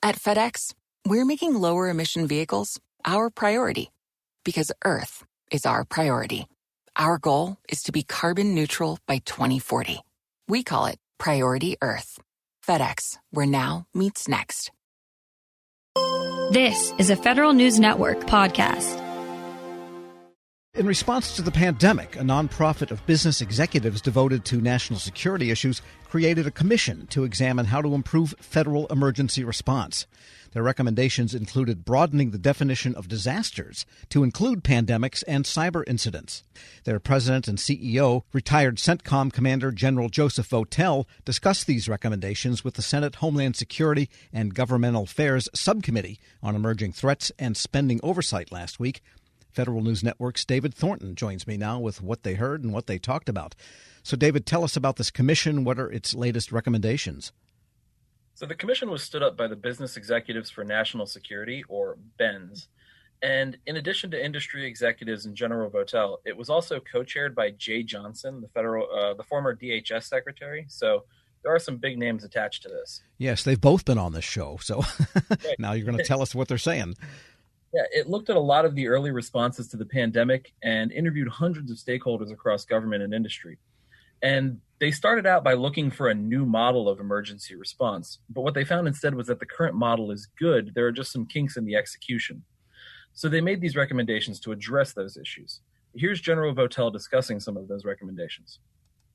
At FedEx, we're making lower emission vehicles our priority because Earth is our priority. Our goal is to be carbon neutral by 2040. We call it Priority Earth. FedEx, where now meets next. This is a Federal News Network podcast. In response to the pandemic, a nonprofit of business executives devoted to national security issues created a commission to examine how to improve federal emergency response. Their recommendations included broadening the definition of disasters to include pandemics and cyber incidents. Their president and CEO, retired CENTCOM Commander General Joseph Votel, discussed these recommendations with the Senate Homeland Security and Governmental Affairs Subcommittee on Emerging Threats and Spending Oversight last week. Federal News Network's David Thornton joins me now with what they heard and what they talked about. So, David, tell us about this commission. What are its latest recommendations? So the commission was stood up by the Business Executives for National Security, or BENS. And in addition to industry executives and General Votel, it was also co-chaired by Jay Johnson, the former DHS secretary. So there are some big names attached to this. Yes, they've both been on this show. So right. Now you're going to tell us what they're saying. Yeah, it looked at a lot of the early responses to the pandemic and interviewed hundreds of stakeholders across government and industry. And they started out by looking for a new model of emergency response. But what they found instead was that the current model is good. There are just some kinks in the execution. So they made these recommendations to address those issues. Here's General Votel discussing some of those recommendations.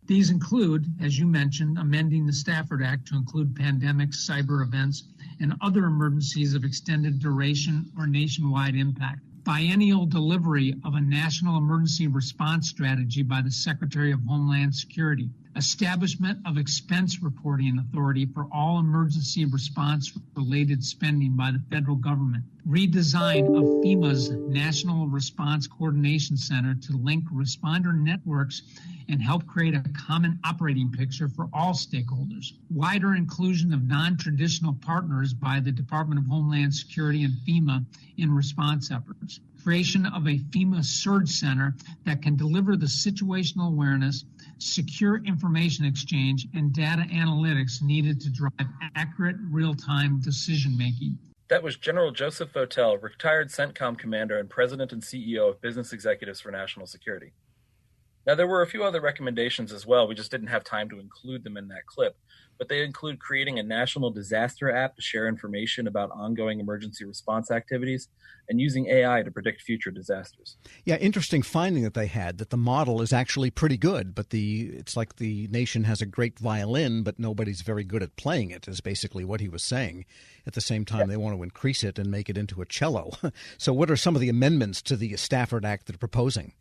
These include, as you mentioned, amending the Stafford Act to include pandemics, cyber events, and other emergencies of extended duration or nationwide impact. Biennial delivery of a national emergency response strategy by the Secretary of Homeland Security. Establishment of expense reporting authority for all emergency response-related spending by the federal government. Redesign of FEMA's National Response Coordination Center to link responder networks and help create a common operating picture for all stakeholders. Wider inclusion of non-traditional partners by the Department of Homeland Security and FEMA in response efforts. Creation of a FEMA Surge Center that can deliver the situational awareness, secure information exchange, and data analytics needed to drive accurate real-time decision-making. That was General Joseph Votel, retired CENTCOM Commander and President and CEO of Business Executives for National Security. Now, there were a few other recommendations as well. We just didn't have time to include them in that clip. But they include creating a national disaster app to share information about ongoing emergency response activities and using AI to predict future disasters. Yeah, interesting finding that they had, that the model is actually pretty good, but it's like the nation has a great violin, but nobody's very good at playing it, is basically what he was saying. At the same time, They want to increase it and make it into a cello. So what are some of the amendments to the Stafford Act they're proposing?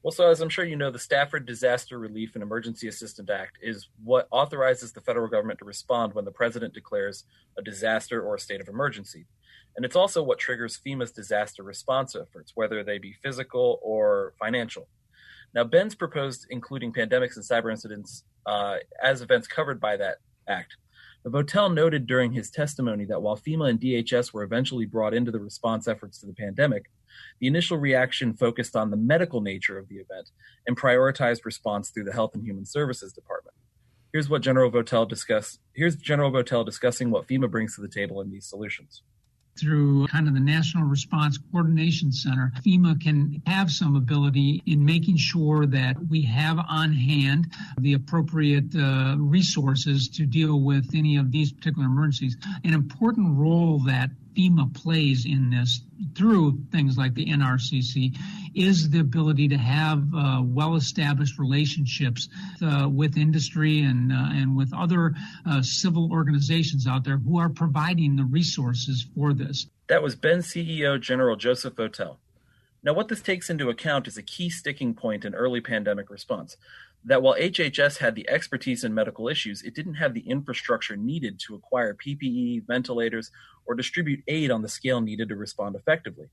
Well, so as I'm sure you know, the Stafford Disaster Relief and Emergency Assistance Act is what authorizes the federal government to respond when the president declares a disaster or a state of emergency. And it's also what triggers FEMA's disaster response efforts, whether they be physical or financial. Now, BENS proposed including pandemics and cyber incidents as events covered by that act. But Votel noted during his testimony that while FEMA and DHS were eventually brought into the response efforts to the pandemic, the initial reaction focused on the medical nature of the event and prioritized response through the Health and Human Services Department. Here's General Votel discussing what FEMA brings to the table in these solutions. Through kind of the National Response Coordination Center, FEMA can have some ability in making sure that we have on hand the appropriate resources to deal with any of these particular emergencies. An important role that FEMA plays in this through things like the NRCC is the ability to have well-established relationships with industry and with other civil organizations out there who are providing the resources for this. That was BENS CEO General Joseph Votel. Now, what this takes into account is a key sticking point in early pandemic response, that while HHS had the expertise in medical issues, it didn't have the infrastructure needed to acquire PPE, ventilators, or distribute aid on the scale needed to respond effectively.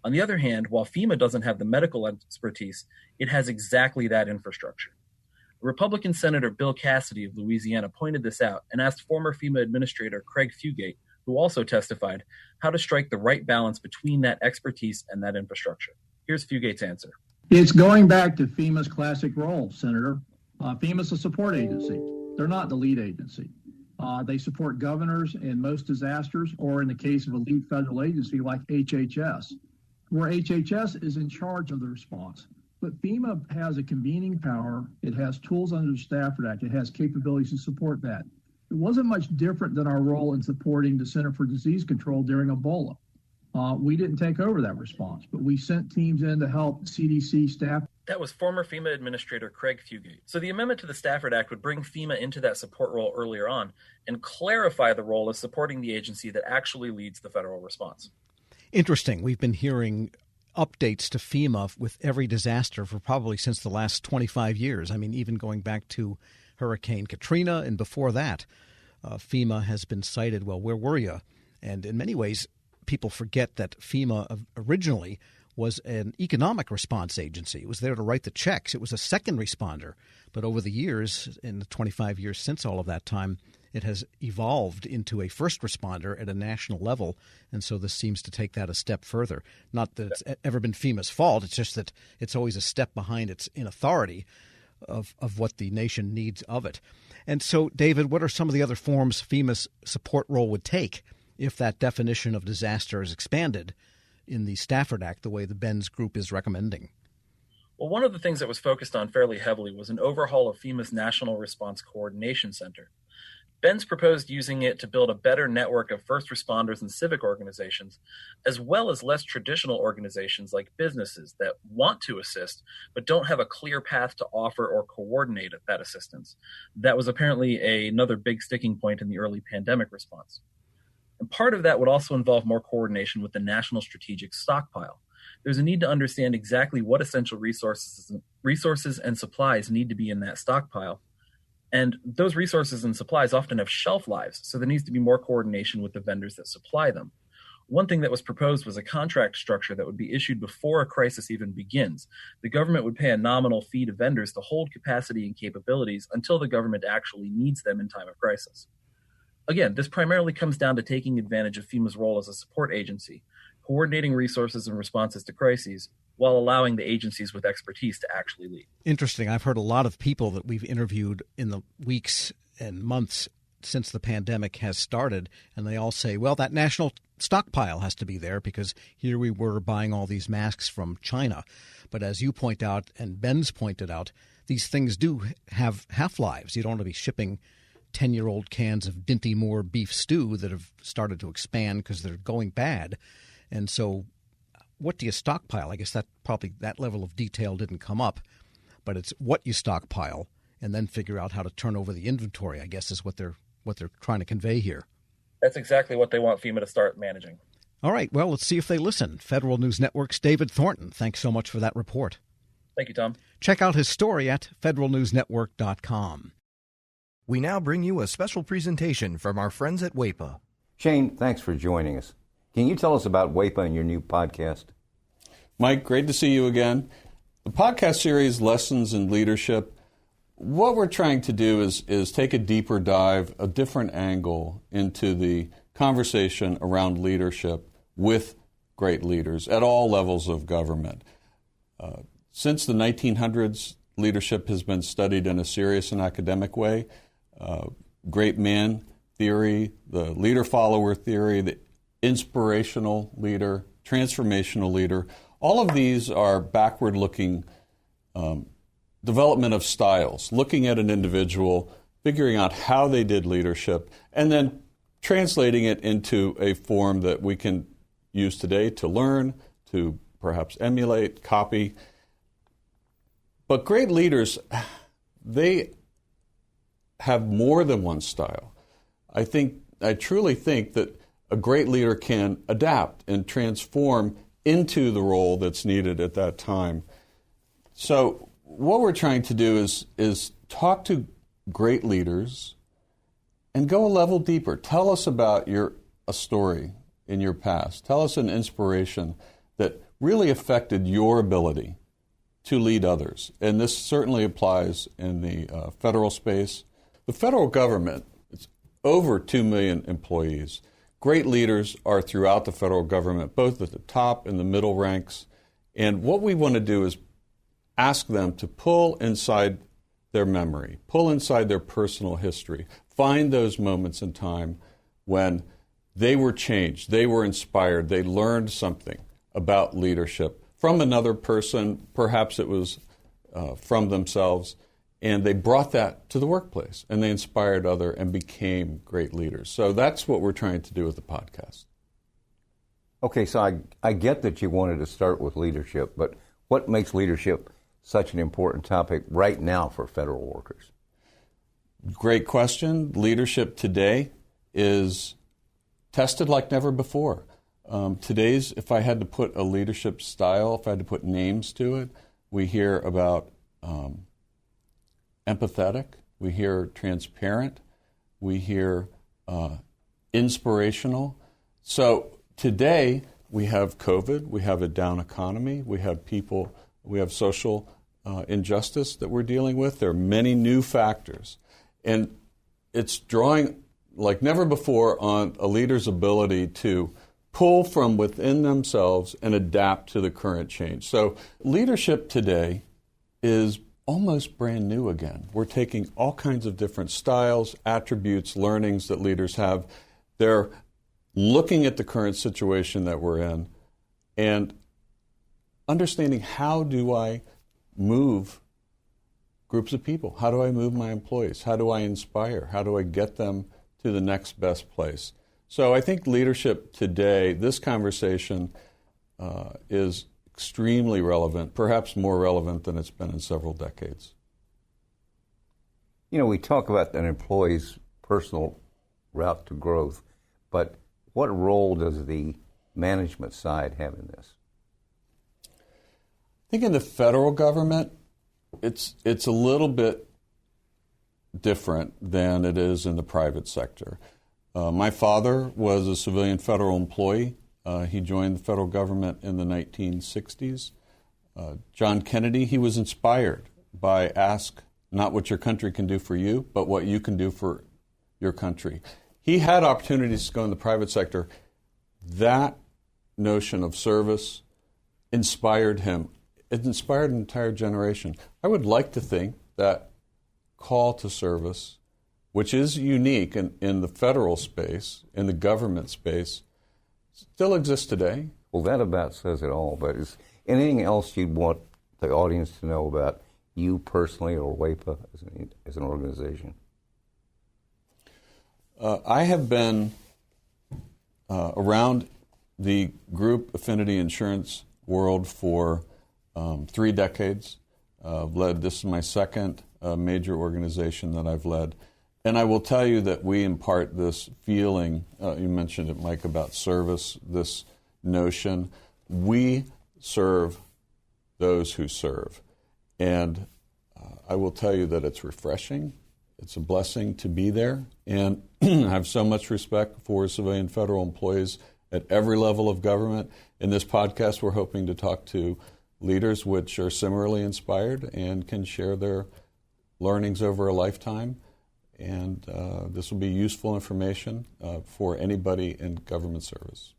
On the other hand, while FEMA doesn't have the medical expertise, it has exactly that infrastructure. Republican Senator Bill Cassidy of Louisiana pointed this out and asked former FEMA Administrator Craig Fugate, who also testified, how to strike the right balance between that expertise and that infrastructure. Here's Fugate's answer. It's going back to FEMA's classic role, Senator. FEMA's a support agency. They're not the lead agency. They support governors in most disasters, or in the case of a lead federal agency like HHS, where HHS is in charge of the response. But FEMA has a convening power. It has tools under the Stafford Act. It has capabilities to support that. It wasn't much different than our role in supporting the Center for Disease Control during Ebola. We didn't take over that response, but we sent teams in to help CDC staff. That was former FEMA Administrator Craig Fugate. So the amendment to the Stafford Act would bring FEMA into that support role earlier on and clarify the role as supporting the agency that actually leads the federal response. Interesting. We've been hearing updates to FEMA with every disaster for probably since the last 25 years. I mean, even going back to Hurricane Katrina and before that, FEMA has been cited. Well, where were you? And in many ways, people forget that FEMA originally was an economic response agency. It was there to write the checks. It was a second responder. But over the years, in the 25 years since all of that time, it has evolved into a first responder at a national level. And so this seems to take that a step further. Not that it's ever been FEMA's fault. It's just that it's always a step behind its in authority of what the nation needs of it. And so, David, what are some of the other forms FEMA's support role would take if that definition of disaster is expanded in the Stafford Act the way the Benz Group is recommending? Well, one of the things that was focused on fairly heavily was an overhaul of FEMA's National Response Coordination Center. Benz proposed using it to build a better network of first responders and civic organizations, as well as less traditional organizations like businesses that want to assist but don't have a clear path to offer or coordinate that assistance. That was apparently another big sticking point in the early pandemic response. And part of that would also involve more coordination with the National Strategic Stockpile. There's a need to understand exactly what essential resources and supplies need to be in that stockpile. And those resources and supplies often have shelf lives, so there needs to be more coordination with the vendors that supply them. One thing that was proposed was a contract structure that would be issued before a crisis even begins. The government would pay a nominal fee to vendors to hold capacity and capabilities until the government actually needs them in time of crisis. Again, this primarily comes down to taking advantage of FEMA's role as a support agency, coordinating resources and responses to crises, while allowing the agencies with expertise to actually lead. Interesting. I've heard a lot of people that we've interviewed in the weeks and months since the pandemic has started, and they all say, well, that national stockpile has to be there because here we were buying all these masks from China. But as you point out, and Ben's pointed out, these things do have half-lives. You don't want to be shipping 10-year-old cans of Dinty Moore beef stew that have started to expand because they're going bad. And so what do you stockpile? I guess that level of detail didn't come up, but it's what you stockpile and then figure out how to turn over the inventory, I guess, is what they're trying to convey here. That's exactly what they want FEMA to start managing. All right. Well, let's see if they listen. Federal News Network's David Thornton, thanks so much for that report. Thank you, Tom. Check out his story at federalnewsnetwork.com. We now bring you a special presentation from our friends at WAEPA. Shane, thanks for joining us. Can you tell us about WAEPA and your new podcast? Mike, great to see you again. The podcast series, Lessons in Leadership, what we're trying to do is take a deeper dive, a different angle into the conversation around leadership with great leaders at all levels of government. Since the 1900s, leadership has been studied in a serious and academic way. Great man theory, the leader-follower theory, the inspirational leader, transformational leader, all of these are backward-looking development of styles, looking at an individual, figuring out how they did leadership, and then translating it into a form that we can use today to learn, to perhaps emulate, copy. But great leaders, they have more than one style. I truly think that a great leader can adapt and transform into the role that's needed at that time. So what we're trying to do is talk to great leaders and go a level deeper. Tell us about a story in your past. Tell us an inspiration that really affected your ability to lead others. And this certainly applies in the federal space. The federal government, it's over 2 million employees. Great leaders are throughout the federal government, both at the top and the middle ranks. And what we want to do is ask them to pull inside their memory, pull inside their personal history, find those moments in time when they were changed, they were inspired, they learned something about leadership from another person, perhaps it was from themselves, and they brought that to the workplace, and they inspired others and became great leaders. So that's what we're trying to do with the podcast. Okay, so I get that you wanted to start with leadership, but what makes leadership such an important topic right now for federal workers? Great question. Leadership today is tested like never before. Today's, if I had to put a leadership style, if I had to put names to it, we hear about empathetic, we hear transparent, we hear inspirational. So today we have COVID, we have a down economy, we have people, we have social injustice that we're dealing with. There are many new factors. And it's drawing like never before on a leader's ability to pull from within themselves and adapt to the current change. So leadership today is almost brand new again. We're taking all kinds of different styles, attributes, learnings that leaders have. They're looking at the current situation that we're in and understanding, how do I move groups of people? How do I move my employees? How do I inspire? How do I get them to the next best place? So I think leadership today, this conversation is extremely relevant, perhaps more relevant than it's been in several decades. You know, we talk about an employee's personal route to growth, but what role does the management side have in this? I think in the federal government, it's a little bit different than it is in the private sector. My father was a civilian federal employee. He joined the federal government in the 1960s. John Kennedy, he was inspired by ask not what your country can do for you, but what you can do for your country. He had opportunities to go in the private sector. That notion of service inspired him. It inspired an entire generation. I would like to think that call to service, which is unique in the federal space, in the government space, still exists today. Well, that about says it all, but is anything else you'd want the audience to know about you personally or WAEPA as an organization? I have been around the group affinity insurance world for 3 decades. This is my second major organization that I've led. And I will tell you that we impart this feeling, you mentioned it, Mike, about service, this notion. We serve those who serve. And I will tell you that it's refreshing. It's a blessing to be there. And I have so much respect for civilian federal employees at every level of government. In this podcast, we're hoping to talk to leaders which are similarly inspired and can share their learnings over a lifetime. And this will be useful information for anybody in government service.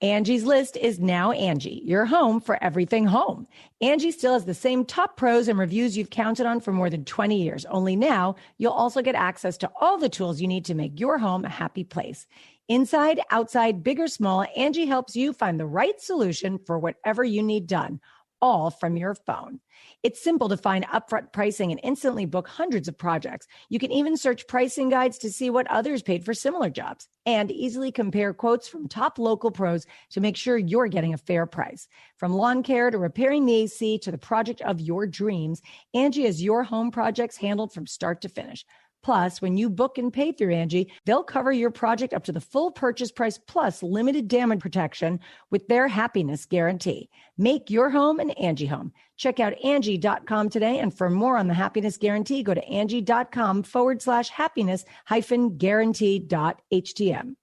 Angie's List is now Angie, your home for everything home. Angie still has the same top pros and reviews you've counted on for more than 20 years. Only now, you'll also get access to all the tools you need to make your home a happy place. Inside, outside, big or small, Angie helps you find the right solution for whatever you need done, all from your phone. It's simple to find upfront pricing and instantly book hundreds of projects. You can even search pricing guides to see what others paid for similar jobs and easily compare quotes from top local pros to make sure you're getting a fair price. From lawn care to repairing the AC to the project of your dreams, Angie has your home projects handled from start to finish. Plus, when you book and pay through Angie, they'll cover your project up to the full purchase price plus limited damage protection with their happiness guarantee. Make your home an Angie home. Check out Angie.com today. And for more on the happiness guarantee, go to Angie.com/happiness-guarantee.htm.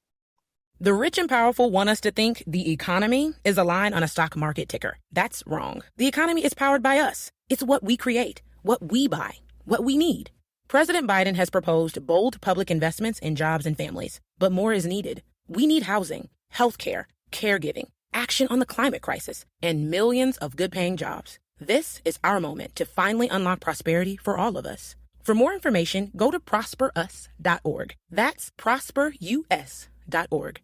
The rich and powerful want us to think the economy is a line on a stock market ticker. That's wrong. The economy is powered by us. It's what we create, what we buy, what we need. President Biden has proposed bold public investments in jobs and families, but more is needed. We need housing, healthcare, caregiving, action on the climate crisis, and millions of good-paying jobs. This is our moment to finally unlock prosperity for all of us. For more information, go to prosperus.org. That's prosperus.org.